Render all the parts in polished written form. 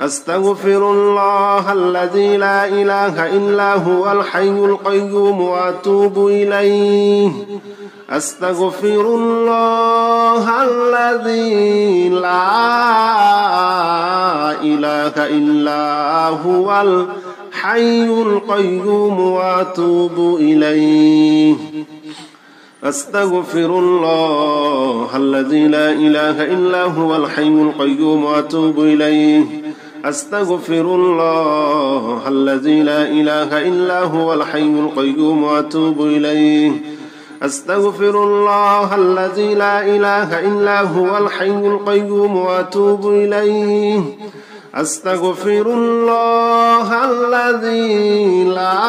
أستغفر الله الذي لا إله إلا هو الحي القيوم وأتوب إليه أستغفر الله الذي لا إله إلا هو الحي القيوم وأتوب إليه أستغفر الله الذي لا إله إلا هو الحي القيوم وأتوب إليه أستغفر الله الذي لا إله إلا هو الحي القيوم وأتوب إليه أستغفر الله الذي لا إله إلا هو الحي القيوم وأتوب إليه أستغفر الله الذي لا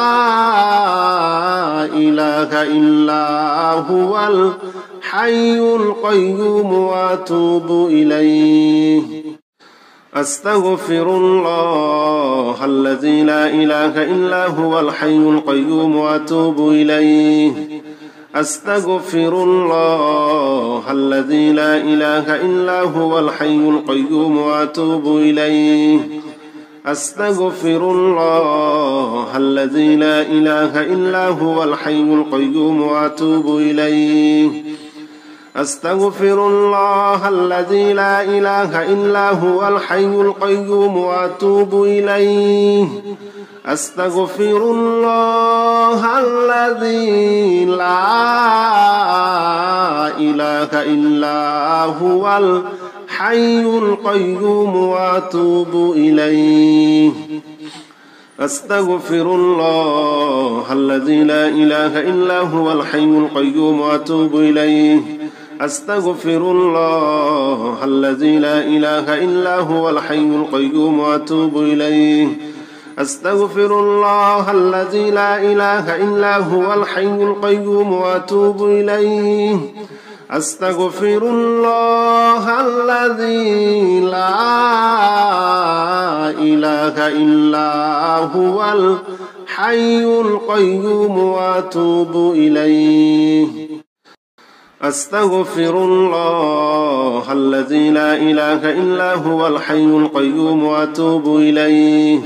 إله إلا هو الحي القيوم وأتوب إليه أستغفر الله الذي لا إله إلا هو الحي القيوم وأتوب إليه أستغفر الله الذي لا إله إلا هو الحي القيوم وأتوب إليه أستغفر الله الذي لا إله إلا هو الحي القيوم وأتوب إليه أستغفر الله الذي لا إله إلا هو الحي القيوم وأتوب إليه أستغفر الله الذي لا إله إلا هو الحي القيوم وأتوب إليه أستغفر الله الذي لا إله إلا هو الحي القيوم وأتوب إليه أستغفر الله الذي لا إله إلا هو الحي القيوم وأتوب إليه أستغفر الله الذي لا إله إلا هو الحي القيوم وأتوب إليه أستغفر الله الذي لا إله إلا هو الحي القيوم وأتوب إليه أستغفر الله الذي لا إله إلا هو الحي القيوم وأتوب إليه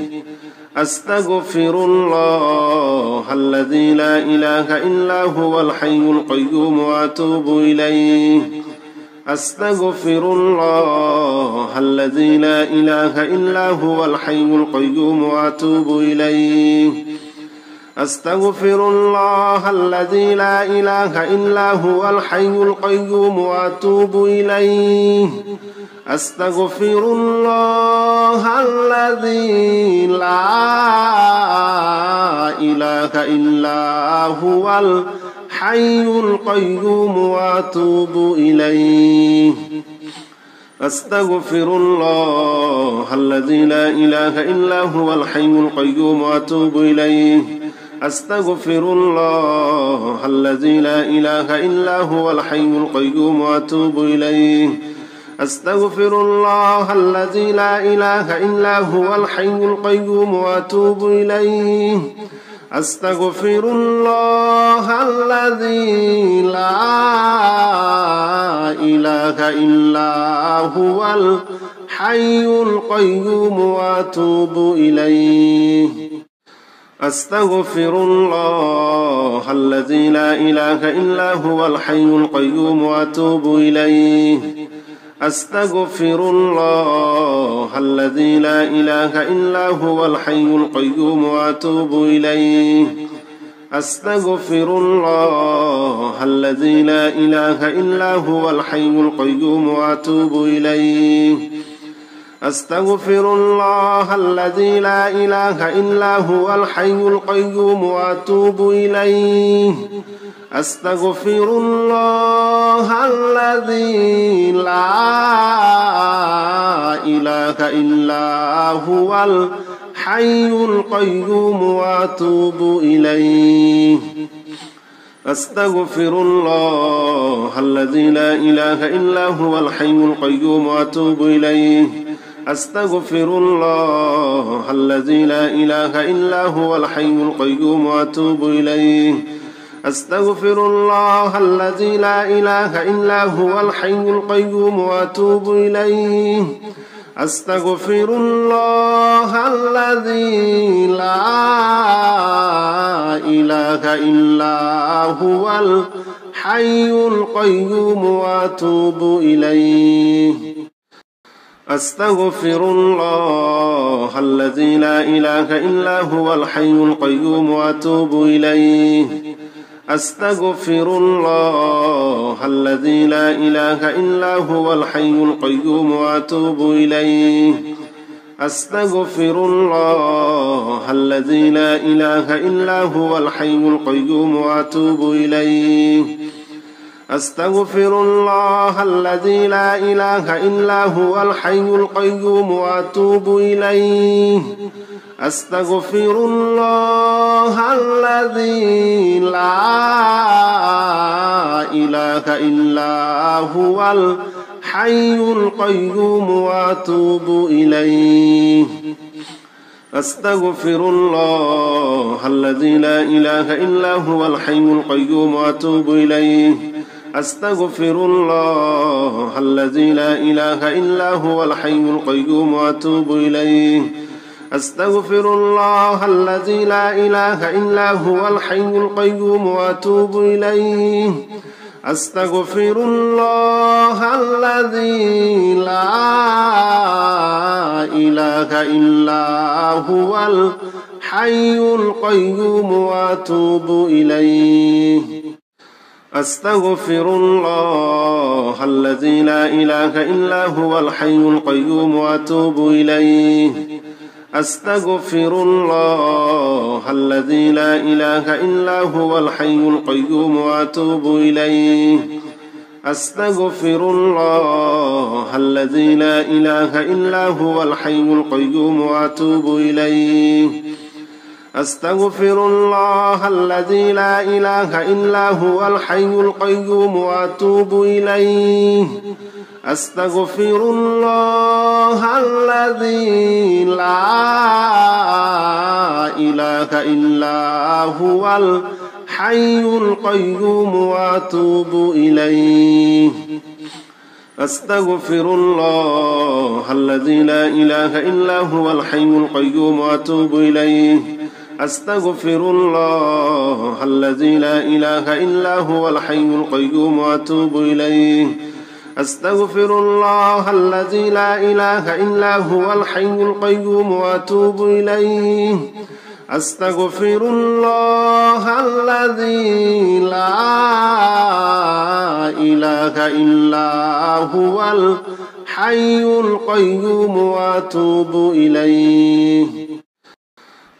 أستغفر الله الذي لا إله إلا هو الحي القيوم وأتوب إليه أستغفر الله الذي لا إله إلا هو الحي القيوم وأتوب إليه أستغفر الله الذي لا إله إلا هو الحي القيوم وأتوب إليه أستغفر الله الذي لا إله إلا هو الحي القيوم وأتوب إليه أستغفر الله الذي لا إله إلا هو الحي القيوم وأتوب إليه أستغفر الله الذي لا إله إلا هو الحي القيوم وأتوب إليه أستغفر الله الذي لا إله إلا هو الحي القيوم وأتوب إليه أستغفر الله الذي لا إله إلا هو الحي القيوم وأتوب إليه أستغفر الله الذي لا إله إلا هو الحي القيوم وأتوب إليه أستغفر الله الذي لا إله إلا هو الحي القيوم وأتوب إليه أستغفر الله الذي لا إله إلا هو الحي القيوم وأتوب إليه أستغفر الله الذي لا إله إلا هو الحي القيوم وأتوب إليه أستغفر الله الذي لا إله إلا هو الحي القيوم وأتوب إليه أستغفر الله الذي لا إله إلا هو الحي القيوم وأتوب إليه أستغفر الله الذي لا إله إلا هو الحي القيوم وأتوب إليه أستغفر الله الذي لا إله إلا هو الحي القيوم وأتوب إليه أستغفر الله الذي لا إله إلا هو الحي القيوم وأتوب إليه أستغفر الله الذي لا إله إلا هو الحي القيوم وأتوب إليه أستغفر الله الذي لا إله إلا هو الحي القيوم وأتوب إليه أستغفر الله الذي لا إله إلا هو الحي القيوم وأتوب إليه أستغفر الله الذي لا إله إلا هو الحي القيوم وأتوب إليه أستغفر الله الذي لا إله إلا هو الحي القيوم وأتوب إليه أستغفر الله الذي لا إله إلا هو الحي القيوم وأتوب إليه أستغفر الله الذي لا إله إلا هو الحي القيوم وأتوب إليه أستغفر الله الذي لا إله إلا هو الحي القيوم وأتوب إليه أستغفر الله الذي لا إله إلا هو الحي القيوم وأتوب إليه أستغفر الله الذي لا إله إلا هو الحي القيوم وأتوب إليه أستغفر الله الذي لا إله إلا هو الحي القيوم وأتوب إليه أستغفر الله الذي لا إله إلا هو الحي القيوم وأتوب إليه أستغفر الله الذي لا إله إلا هو الحي القيوم وأتوب إليه أستغفر الله الذي لا إله إلا هو الحي القيوم وأتوب إليه أستغفر الله الذي لا إله إلا هو الحي القيوم وأتوب إليه أستغفر الله الذي لا إله إلا هو الحي القيوم وأتوب إليه أستغفر الله الذي لا إله إلا هو الحي القيوم وأتوب إليه أستغفر الله الذي لا إله إلا هو الحي القيوم وأتوب إليه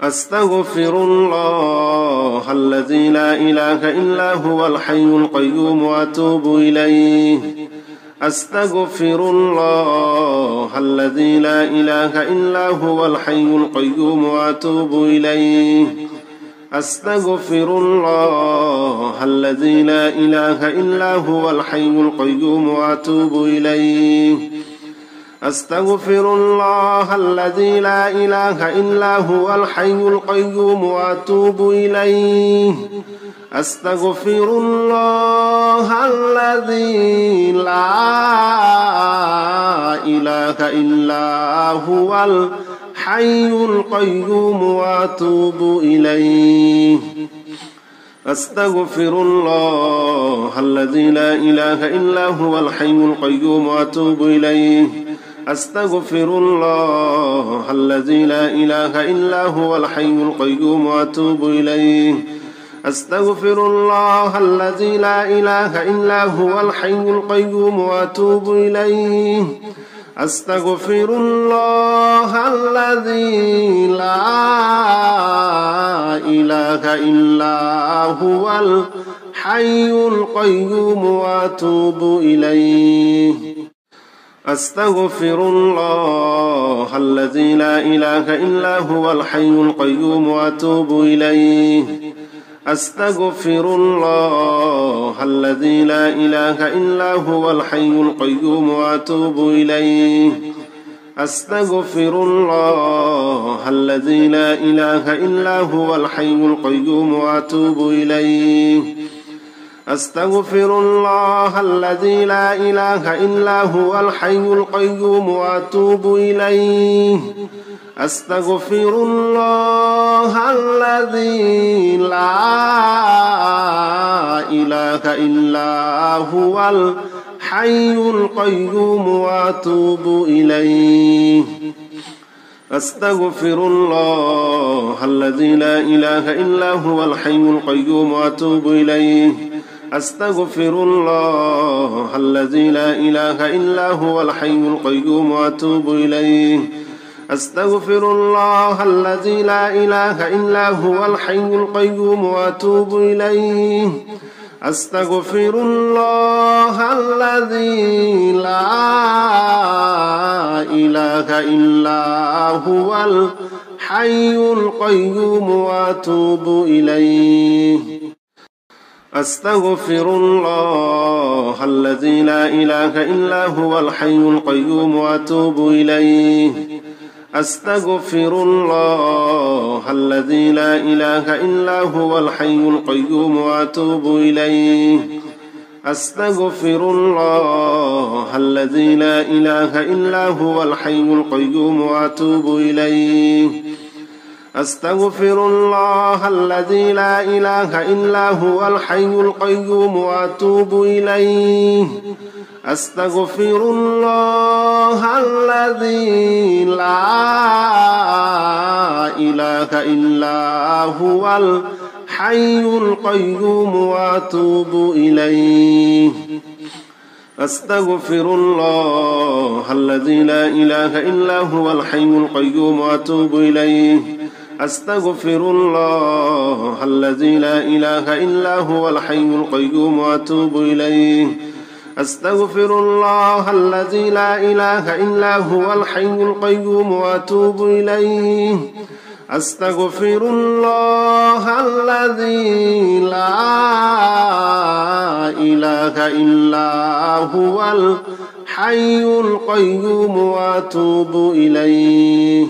أستغفر الله الذي لا إله إلا هو الحي القيوم وأتوب إليه أستغفر الله الذي لا إله إلا هو الحي القيوم وأتوب إليه أستغفر الله الذي لا إله إلا هو الحي القيوم وأتوب إليه أستغفر الله الذي لا إله إلا هو الحي القيوم وأتوب إليه أستغفر الله الذي لا إله إلا هو الحي القيوم وأتوب إليه أستغفر الله الذي لا إله إلا هو الحي القيوم وأتوب إليه أستغفر الله الذي لا إله إلا هو الحي القيوم وأتوب إليه أستغفر الله الذي لا إله إلا هو الحي القيوم وأتوب إليه أستغفر الله الذي لا إله إلا هو الحي القيوم وأتوب إليه أستغفر الله الذي لا إله إلا هو الحي القيوم وأتوب إليه أستغفر الله الذي لا إله إلا هو الحي القيوم وأتوب إليه أستغفر الله الذي لا إله إلا هو الحي القيوم وأتوب إليه أستغفر الله الذي لا إله إلا هو الحي القيوم وأتوب إليه أستغفر الله الذي لا إله إلا هو الحي القيوم وأتوب إليه أستغفر الله الذي لا إله إلا هو الحي القيوم وأتوب إليه أستغفر الله الذي لا إله إلا هو الحي القيوم وأتوب إليه أستغفر الله الذي لا إله إلا هو الحي القيوم وأتوب إليه أستغفر الله الذي لا إله إلا هو الحي القيوم وأتوب إليه أستغفر الله الذي لا إله إلا هو الحي القيوم وأتوب إليه أستغفر الله الذي لا إله إلا هو الحي القيوم وأتوب إليه أستغفر الله الذي لا إله إلا هو الحي القيوم وأتوب إليه أستغفر الله الذي لا إله إلا هو الحي القيوم وأتوب إليه أستغفر الله الذي لا إله إلا هو الحي القيوم وأتوب إليه أستغفر الله الذي لا إله إلا هو الحي القيوم وأتوب إليه أستغفر الله الذي لا إله إلا هو الحي القيوم وأتوب إليه أستغفر الله الذي لا إله إلا هو الحي القيوم وأتوب إليه أستغفر الله الذي لا إله إلا هو الحي القيوم وأتوب إليه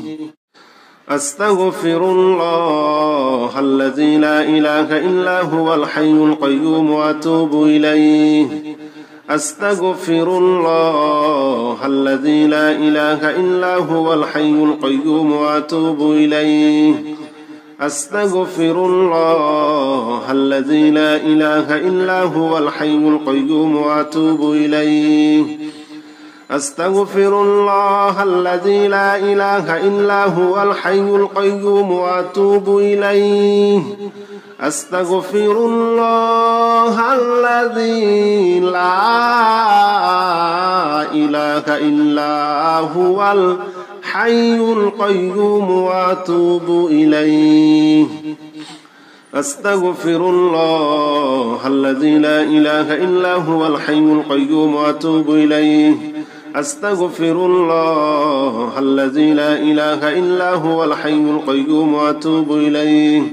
أستغفر الله الذي لا إله إلا هو الحي القيوم وأتوب إليه أستغفر الله الذي لا إله إلا هو الحي القيوم وأتوب إليه أستغفر الله الذي لا إله إلا هو الحي القيوم وأتوب إليه أستغفر الله الذي لا إله إلا هو الحي القيوم وأتوب إليه أستغفر الله الذي لا إله إلا هو الحي القيوم وأتوب إليه أستغفر الله الذي لا إله إلا هو الحي القيوم وأتوب إليه أستغفر الله الذي لا إله إلا هو الحي القيوم وأتوب إليه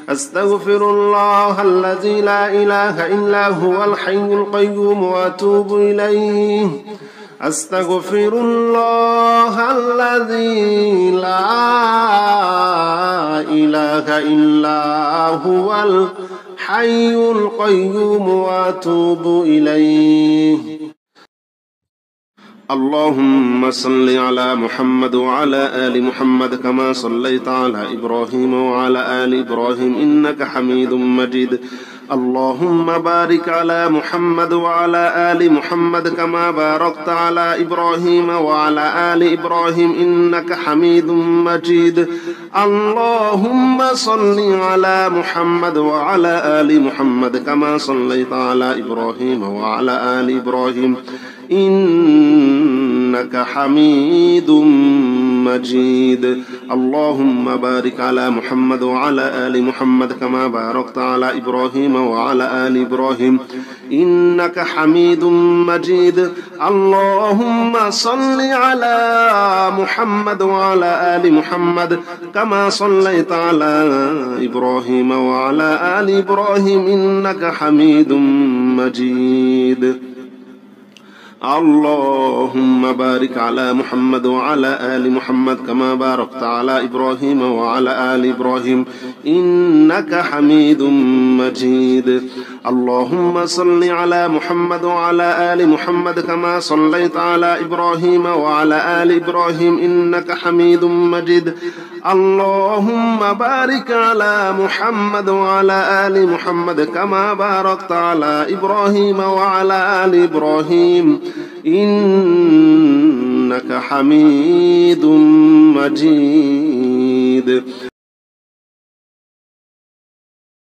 أستغفر الله الذي لا إله إلا هو الحي القيوم وأتوب إليه أستغفر الله الذي لا إله إلا هو الحي القيوم وأتوب إليه اللهم صل على محمد وعلى آل محمد كما صليت على إبراهيم وعلى آل إبراهيم إنك حميد مجيد اللهم بارك على محمد وعلى آل محمد كما باركت على إبراهيم وعلى آل إبراهيم إنك حميد مجيد اللهم صل على محمد وعلى آل محمد كما صليت على إبراهيم وعلى آل إبراهيم إنك حميد مجيد اللهم بارك على محمد وعلى آل محمد كما باركت على إبراهيم وعلى آل إبراهيم إنك حميد مجيد اللهم صل على محمد وعلى آل محمد كما صليت على إبراهيم وعلى آل إبراهيم إنك حميد مجيد اللهم بارك على محمد وعلى آل محمد كما باركت على إبراهيم وعلى آل إبراهيم إنك حميد مجيد. اللهم صل على محمد وعلى آل محمد كما صليت على إبراهيم وعلى آل إبراهيم إنك حميد مجيد. اللهم بارك على محمد وعلى آل محمد كما باركت على إبراهيم وعلى آل إبراهيم إنك حميد مجيد.